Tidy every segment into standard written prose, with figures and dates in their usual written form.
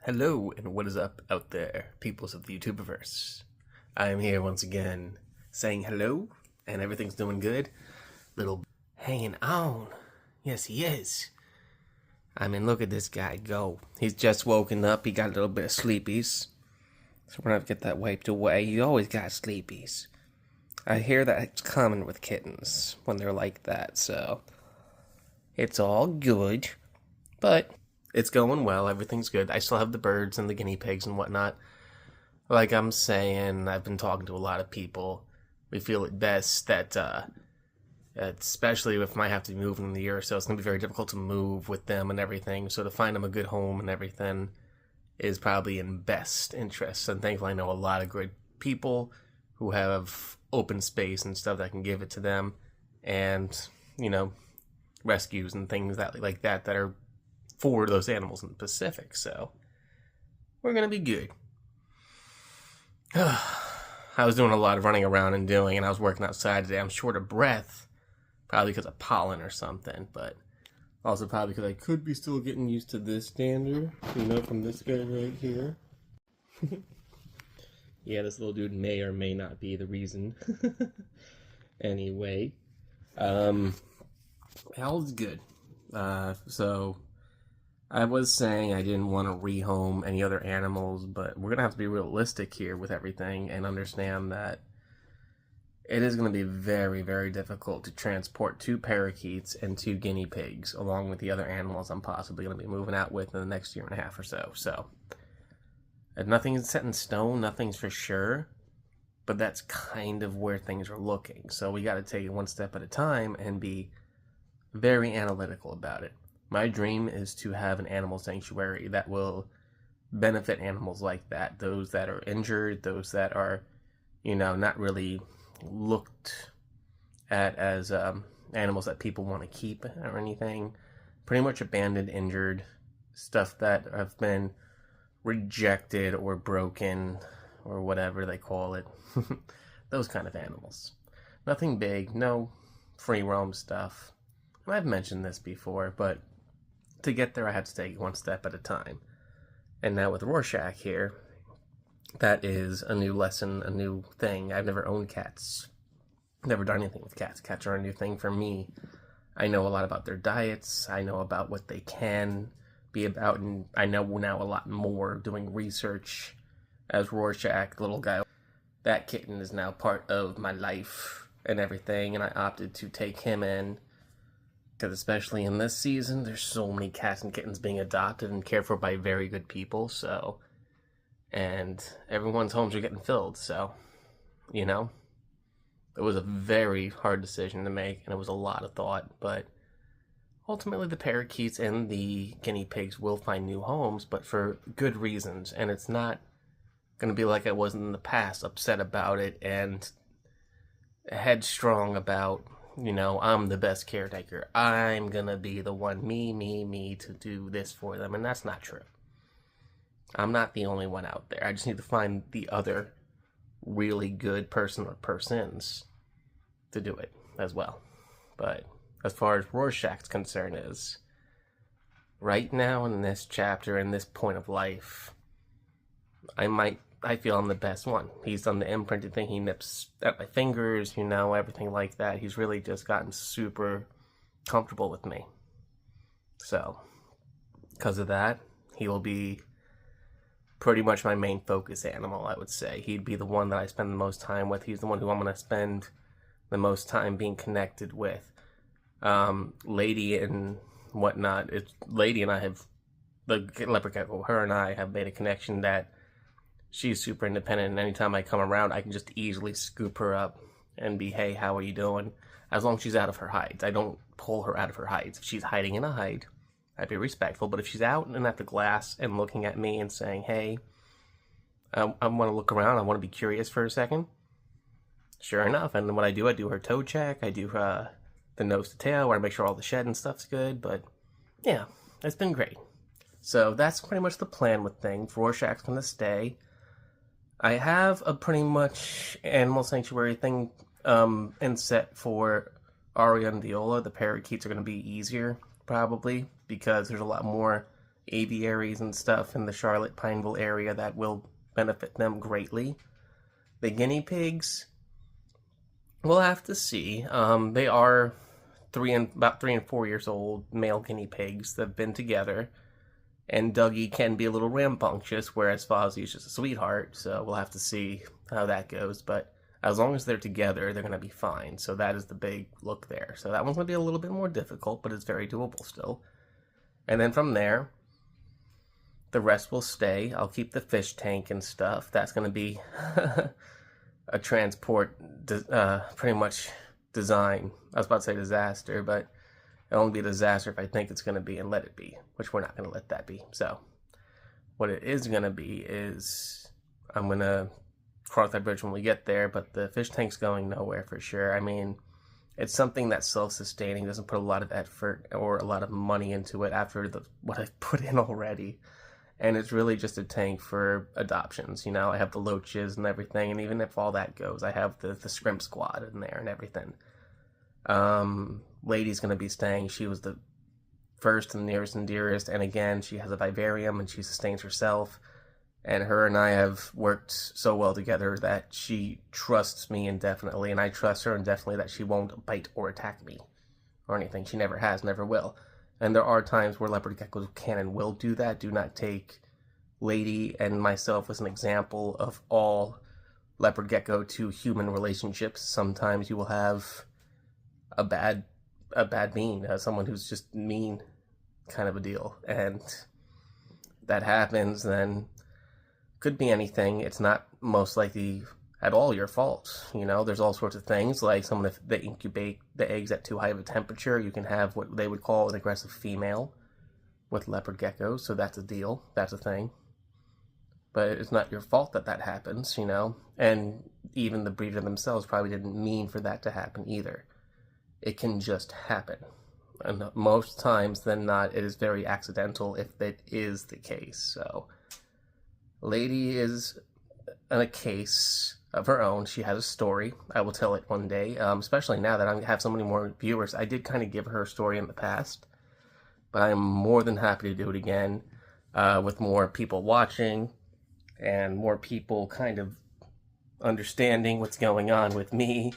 Hello, and what is up out there, peoples of the YouTubeverse? I am here once again saying hello, and everything's doing good. Little hanging on. Yes, he is. I mean, look at this guy go. He's just woken up. He got a little bit of sleepies. So we're going to get that wiped away. He always got sleepies. I hear that it's common with kittens when they're like that, so it's all good. But it's going well. Everything's good. I still have the birds and the guinea pigs and whatnot. Like I'm saying, I've been talking to a lot of people. We feel it best that, especially if I have to be moving in the year or so, it's going to be very difficult to move with them and everything. So to find them a good home and everything is probably in best interest. And thankfully, I know a lot of good people who have open space and stuff that can give it to them. And, rescues and things like that are for those animals in the Pacific, so we're gonna be good. I was doing a lot of running around and I was working outside today. I'm short of breath, probably because of pollen or something, but also probably because I could be still getting used to this standard, from this guy right here. Yeah, this little dude may or may not be the reason. Anyway, health's good. So I was saying I didn't want to rehome any other animals, but we're going to have to be realistic here with everything and understand that it is going to be very, very difficult to transport 2 parakeets and 2 guinea pigs along with the other animals I'm possibly going to be moving out with in the next year and a half or so. So, nothing is set in stone, nothing's for sure, but that's kind of where things are looking. So we got to take it one step at a time and be very analytical about it. My dream is to have an animal sanctuary that will benefit animals like that. Those that are injured, those that are, not really looked at as animals that people want to keep or anything. Pretty much abandoned, injured, stuff that have been rejected or broken or whatever they call it. Those kind of animals. Nothing big, no free roam stuff. And I've mentioned this before, but to get there, I had to take it one step at a time. And now with Rorschach here, that is a new lesson, a new thing. I've never owned cats. Never done anything with cats. Cats are a new thing for me. I know a lot about their diets. I know about what they can be about. And I know now a lot more doing research as Rorschach, little guy. That kitten is now part of my life and everything. And I opted to take him in. Because especially in this season, there's so many cats and kittens being adopted and cared for by very good people, and everyone's homes are getting filled, so, it was a very hard decision to make, and it was a lot of thought, but ultimately the parakeets and the guinea pigs will find new homes, but for good reasons, and it's not going to be like I was in the past, upset about it, and headstrong about, I'm the best caretaker. I'm gonna be the one, me, to do this for them. And that's not true. I'm not the only one out there. I just need to find the other really good person or persons to do it as well. But as far as Rorschach's concern is, right now in this chapter, in this point of life, I feel I'm the best one. He's done the imprinted thing. He nips at my fingers, everything like that. He's really just gotten super comfortable with me. So, because of that, he will be pretty much my main focus animal, I would say. He'd be the one that I spend the most time with. He's the one who I'm going to spend the most time being connected with. Lady and whatnot. Lady and I have, the leopard gecko, her and I have made a connection that she's super independent, and anytime I come around, I can just easily scoop her up and be, hey, how are you doing? As long as she's out of her hides. I don't pull her out of her hides. If she's hiding in a hide, I'd be respectful. But if she's out and at the glass and looking at me and saying, hey, I want to look around, I want to be curious for a second, sure enough. And then what I do her toe check. I do the nose to tail, where I make sure all the shed and stuff's good. But, yeah, it's been great. So that's pretty much the plan with things. Rorschach's going to stay. I have a pretty much animal sanctuary thing in set for Aria and Viola. The parakeets are going to be easier, probably, because there's a lot more aviaries and stuff in the Charlotte Pineville area that will benefit them greatly. The guinea pigs, we'll have to see. They are about 3 and 4 years old, male guinea pigs that have been together. And Dougie can be a little rambunctious, whereas Fozzie is just a sweetheart, so we'll have to see how that goes. But as long as they're together, they're going to be fine. So that is the big look there. So that one's going to be a little bit more difficult, but it's very doable still. And then from there, the rest will stay. I'll keep the fish tank and stuff. That's going to be a transport, pretty much design. I was about to say disaster, but it'll only be a disaster if I think it's going to be and let it be, which we're not going to let that be. So what it is going to be is I'm going to cross that bridge when we get there, but the fish tank's going nowhere for sure. I mean, it's something that's self-sustaining, doesn't put a lot of effort or a lot of money into it after what I've put in already. And it's really just a tank for adoptions. You know, I have the loaches and everything, and even if all that goes, I have the scrimp squad in there and everything. Lady's going to be staying. She was the first and nearest and dearest, and again, she has a vivarium and she sustains herself. And her and I have worked so well together that she trusts me indefinitely, and I trust her indefinitely that she won't bite or attack me or anything. She never has, never will. And there are times where leopard geckos can and will do that. Do not take Lady and myself as an example of all leopard gecko to human relationships. Sometimes you will have a bad being, someone who's just mean kind of a deal. And that happens, then could be anything. It's not most likely at all your fault. You know, there's all sorts of things, like someone, if they incubate the eggs at too high of a temperature, you can have what they would call an aggressive female with leopard geckos. So that's a deal. That's a thing. But it's not your fault that that happens, you know. And even the breeder themselves probably didn't mean for that to happen either. It can just happen. And most times than not, it is very accidental if that is the case. So Lady is in a case of her own. She has a story. I will tell it one day, especially now that I have so many more viewers. I did kind of give her a story in the past, but I'm more than happy to do it again with more people watching and more people kind of understanding what's going on with me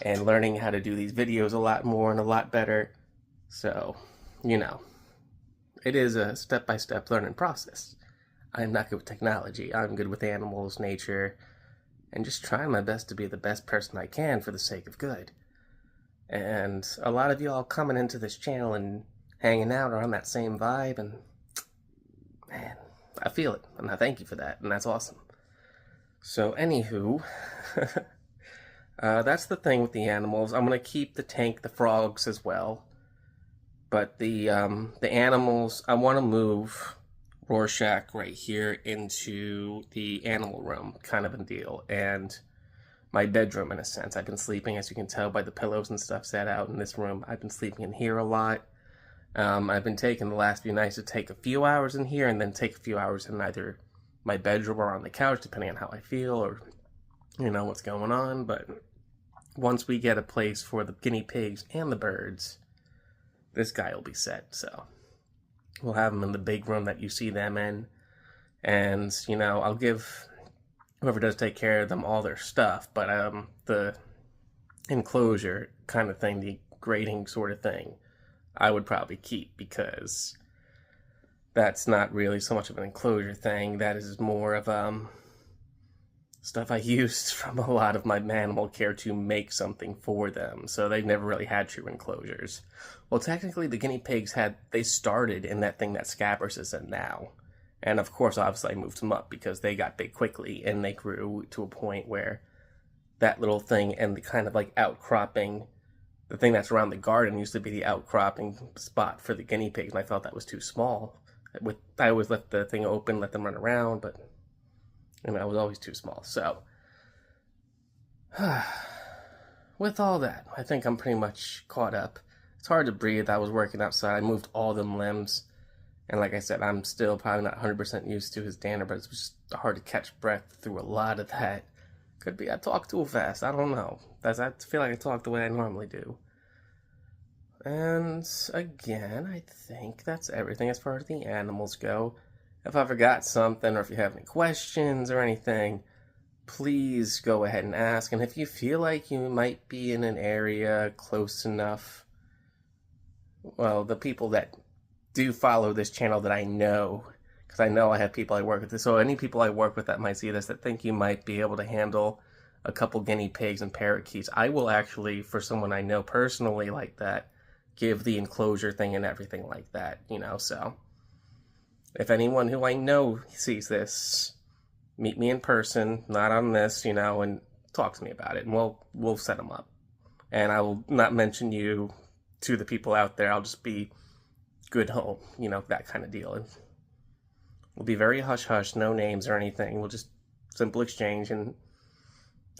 and learning how to do these videos a lot more and a lot better. So, you know, it is a step-by-step learning process. I'm not good with technology. I'm good with animals, nature, and just trying my best to be the best person I can for the sake of good. And a lot of y'all coming into this channel and hanging out are on that same vibe, and man, I feel it, and I thank you for that, and that's awesome. So, anywho, that's the thing with the animals. I'm going to keep the tank, the frogs as well, but the animals, I want to move Rorschach right here into the animal room kind of a deal, and my bedroom in a sense. I've been sleeping, as you can tell by the pillows and stuff set out in this room, I've been sleeping in here a lot. I've been taking the last few nights to take a few hours in here and then take a few hours in either my bedroom or on the couch, depending on how I feel or, you know, what's going on. But once we get a place for the guinea pigs and the birds, this guy will be set, so we'll have them in the big room that you see them in, and, you know, I'll give whoever does take care of them all their stuff, but the enclosure kind of thing, the grading sort of thing, I would probably keep, because that's not really so much of an enclosure thing. That is more of stuff I used from a lot of my animal care to make something for them, so they've never really had true enclosures. Well, technically, the guinea pigs they started in that thing that Scabbers is in now. And of course, obviously, I moved them up because they got big quickly, and they grew to a point where that little thing and the kind of like outcropping, the thing that's around the garden used to be the outcropping spot for the guinea pigs, and I felt that was too small. I always left the thing open, let them run around, but I was always too small. So, with all that, I think I'm pretty much caught up. It's hard to breathe. I was working outside. I moved all them limbs. And like I said, I'm still probably not 100% used to his dander, but it's just hard to catch breath through a lot of that. Could be I talk too fast. I don't know. I feel like I talk the way I normally do. And again, I think that's everything as far as the animals go. If I forgot something or if you have any questions or anything, please go ahead and ask. And if you feel like you might be in an area close enough, well, the people that do follow this channel that I know, because I know I have people I work with, so any people I work with that might see this that think you might be able to handle a couple guinea pigs and parakeets, I will actually, for someone I know personally like that, give the enclosure thing and everything like that, so if anyone who I know sees this, meet me in person, not on this, and talk to me about it, and we'll set them up. And I will not mention you to the people out there. I'll just be good home, that kind of deal. And we'll be very hush-hush, no names or anything. We'll just simple exchange. And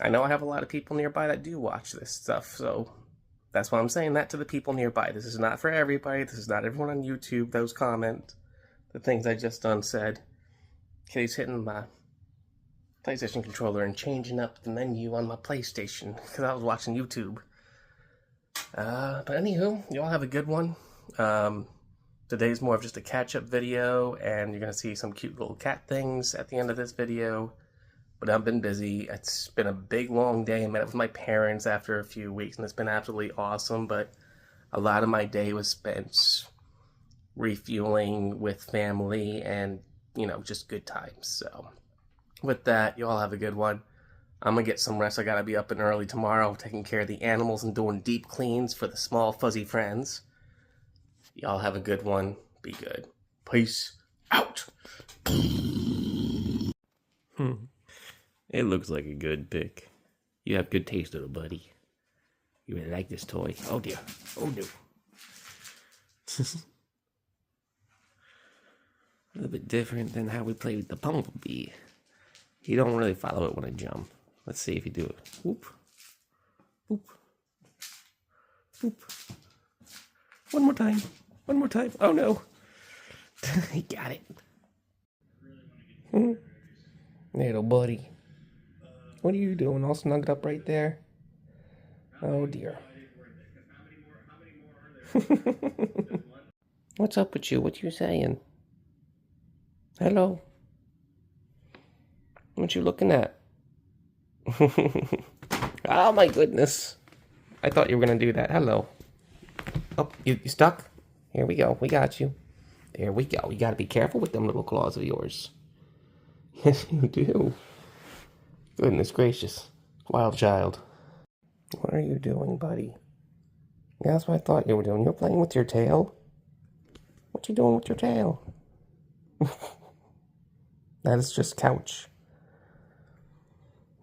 I know I have a lot of people nearby that do watch this stuff, so that's why I'm saying that to the people nearby. This is not for everybody. This is not everyone on YouTube. Those comment the things I just done said. Kitty's hitting my PlayStation controller and changing up the menu on my PlayStation because I was watching YouTube. But anywho, you all have a good one. Today's more of just a catch-up video, and you're going to see some cute little cat things at the end of this video. But I've been busy. It's been a big, long day. I met up with my parents after a few weeks, and it's been absolutely awesome. But a lot of my day was spent refueling with family and, just good times. So with that, you all have a good one. I'm going to get some rest. I got to be up and early tomorrow taking care of the animals and doing deep cleans for the small fuzzy friends. Y'all have a good one. Be good. Peace out. It looks like a good pick. You have good taste, little buddy. You really like this toy. Oh dear. Oh no. A little bit different than how we play with the bumblebee. You don't really follow it when I jump. Let's see if you do it. Whoop. Whoop. Whoop. One more time. One more time. Oh no. He got it. Little buddy. What are you doing? All snugged up right there? Oh dear. What's up with you? What you saying? Hello? What you looking at? Oh my goodness. I thought you were going to do that. Hello. Oh, you stuck? Here we go. We got you. There we go. You got to be careful with them little claws of yours. Yes, you do. Goodness gracious. Wild child. What are you doing, buddy? Yeah, that's what I thought you were doing. You're playing with your tail? What you doing with your tail? That is just couch.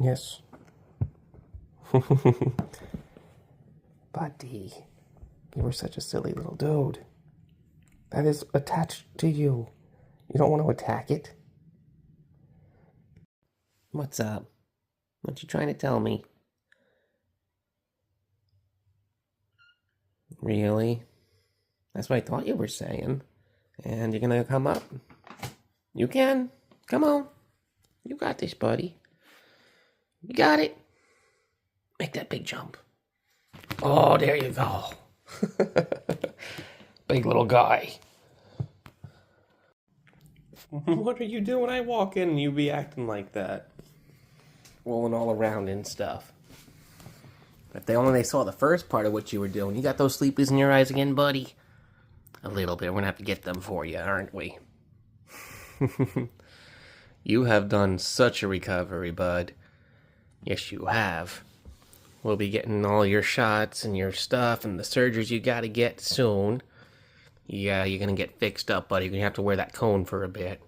Yes. Buddy, you were such a silly little dude. That is attached to you. You don't want to attack it? What's up? What you trying to tell me? Really? That's what I thought you were saying. And you're gonna come up? You can. Come on. You got this, buddy. You got it. Make that big jump. Oh, there you go. Big little guy. What are you doing? I walk in and you be acting like that. Rolling all around and stuff. If they only saw the first part of what you were doing. You got those sleepies in your eyes again, buddy? A little bit. We're gonna have to get them for you, aren't we? You have done such a recovery, bud. Yes, you have. We'll be getting all your shots and your stuff and the surgeries you gotta get soon. Yeah, you're gonna get fixed up, buddy. You're gonna have to wear that cone for a bit.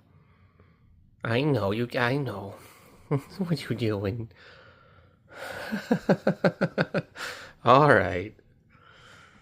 I know, I know. What you doing? Alright.